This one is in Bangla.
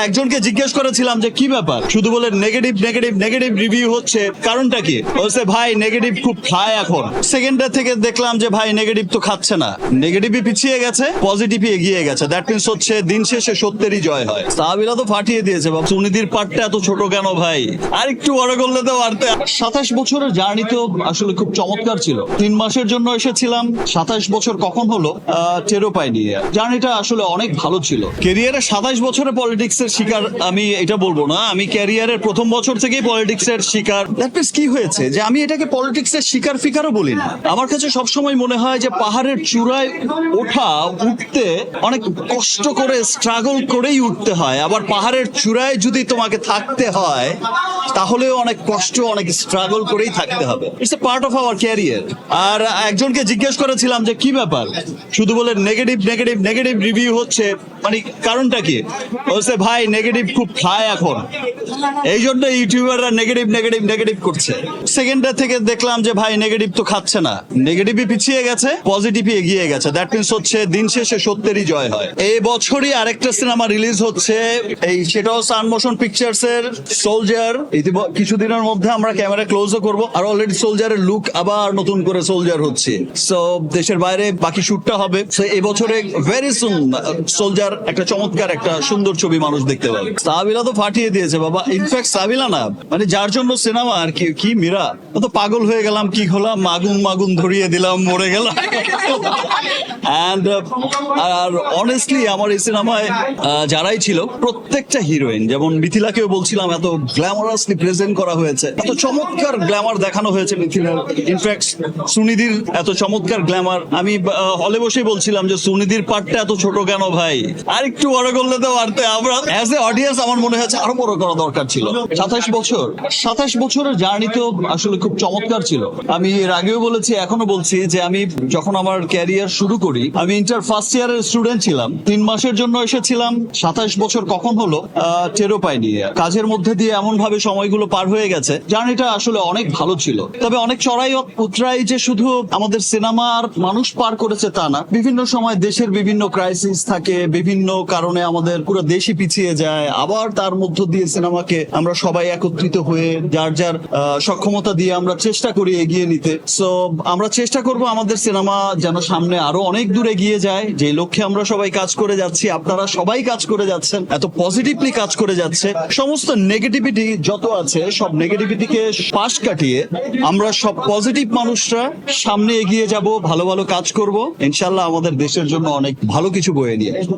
একজনকে জিজ্ঞেস করেছিলাম যে কি ব্যাপার, শুধু বলে নেগেটিভ নেগেটিভ নেগেটিভ রিভিউ হচ্ছে, কারণটা কি? বলছে ভাই নেগেটিভ খুব খায় এখন। সেকেন্ডটা থেকে দেখলাম যে ভাই নেগেটিভ তো খাচ্ছে না, নেগেটিভই পিছিয়ে গেছে, পজিটিভই এগিয়ে গেছে। দ্যাট মিন্স হচ্ছে দিন শেষে সত্যেরই জয় হয়। সাহাবীরা তো ফাটিয়ে দিয়েছে বাবা। সুনিধির পার্টটা এত ছোট কেন ভাই? আর একটু বড় করলে তো পারতে। 27 বছরের জার্নি তো আসলে খুব চমৎকার ছিল। 3 মাসের জন্য এসেছিলাম, 27 বছর কখন হলো টেরও পাইনি। জার্নিটা আসলে অনেক ভালো ছিল। কেরিয়ারে 27 বছরে পলিটিক্স শিকার আমি এটা বলবো না, আমি ক্যারিয়ারের প্রথম বছর থেকেই পলিটিক্স এর শিকার। দ্যাট মিন্স কি হয়েছে যে আমি এটাকে পলিটিক্স এর শিকার ফিকারও বলি না। আমার কাছে সবসময় মনে হয় যে পাহাড়ের চূড়ায় উঠতে অনেক কষ্ট করে স্ট্রাগল করেই উঠতে হয়, আবার পাহাড়ের চূড়ায় যদি তোমাকে থাকতে হয় তাহলেও অনেক কষ্ট অনেক স্ট্রাগল করেই থাকতে হবে। It's a part of our career. আর একজনকে জিজ্ঞেস করেছিলাম যে কি ব্যাপার, শুধু বলে নেগেটিভ নেগেটিভ নেগেটিভ রিভিউ হচ্ছে, মানে কারণটা কি? বলছে ভাই নেগেটিভ খুব খায় এখন, এই জন্য ইউটিউবাররা নেগেটিভ নেগেটিভ নেগেটিভ করছে। সেকেন্ডটা থেকে দেখলাম যে ভাই নেগেটিভ তো খাচ্ছে না, নেগেটিভই পিছিয়ে গেছে, পজিটিভই এগিয়ে গেছে। দ্যাট মিন্স হচ্ছে দিন শেষে সত্যেরই জয় হয়। এই বছরই আরেকটা সিনেমা রিলিজ হচ্ছে, সেটাও সান মোশন পিকচার্স এর সোলজার। কিছুদিনের মধ্যে আমরা ক্যামেরা ক্লোজও করব, আর অলরেডি সোলজারের লুক আবার নতুন করে সোলজার হচ্ছে। সো দেশের বাইরে বাকি শুটটা হবে। এই বছরে ভেরি সুন সোলজার একটা চমৎকার একটা সুন্দর ছবি মানুষ দেখতে পাবে। সাহাবীরা তো ফাটিয়ে দিয়েছে বাবা। ইনফ্যাক্ট সাবিলা না, মানে যার জন্য সিনেমা আর কি মীরা তো পাগল হয়ে গেলাম, কি হলাম, মাগুন মাগুন ধরিয়ে দিলাম, মরে গেলাম। আর অনেস্টলি আমার এই সিনেমায় যারাই ছিল প্রত্যেকটা হিরোইন, যেমন মিথিলাকেও বলছিলাম, এত গ্ল্যামারাসলি প্রেজেন্ট করা হয়েছে, এত চমৎকার গ্ল্যামার দেখানো হয়েছে মিথিলার। ইনফ্যাক্ট সুনিধির এত চমৎকার গ্ল্যামার। আমি হলে বসেই বলছিলাম যে সুনিধির পার্টটা এত ছোট কেন ভাই? আর একটু বড় করলে তো পারতে। আমরা অ্যাজ এ অডিয়েন্স আমার মনে হচ্ছে আরো বড় করা দরকার ছিল। 27 বছরের জার্নি তো আসলে খুব চমৎকার ছিল। আমি এর আগেও বলেছি, এখনো বলছি যে আমি যখন আমার ক্যারিয়ার শুরু করি, আমি ইন্টার ফার্স্ট ইয়ারের স্টুডেন্ট ছিলাম। 3 মাসের জন্য এসেছিলাম, 27 বছর কখন হলো টেরও পাইনি। কাজের মধ্যে দিয়ে এমন ভাবে সময়গুলো পার হয়ে গেছে, জার্নিটা আসলে অনেক ভালো ছিল। তবে অনেক চড়াই উতরাই যে শুধু আমাদের সিনেমার মানুষ পার করেছে তা না, বিভিন্ন সময় দেশের বিভিন্ন ক্রাইসিস থাকে, বিভিন্ন কারণে আমাদের পুরো দেশই পিছিয়ে যায়। আবার তার মধ্য দিয়ে সিনেমাকে আমরা সবাই একত্রিত হয়ে যার যার সক্ষমতা দিয়ে আমরা চেষ্টা করি এগিয়ে নিতে। সো আমরা চেষ্টা করব আমাদের সিনেমা যেন সামনে আরো অনেক দূর এগিয়ে যায়, যে লক্ষ্যে আমরা সবাই কাজ করে যাচ্ছি। আপনারা সবাই কাজ করে যাচ্ছেন, এত পজিটিভলি কাজ করে যাচ্ছে। সমস্ত নেগেটিভিটি যত আছে সব নেগেটিভিটিকে পাশ কাটিয়ে আমরা সব পজিটিভ মানুষরা সামনে এগিয়ে যাব, ভালো ভালো কাজ করব, ইনশাল্লাহ আমাদের দেশের জন্য অনেক ভালো কিছু বয়ে নিয়ে আসবো।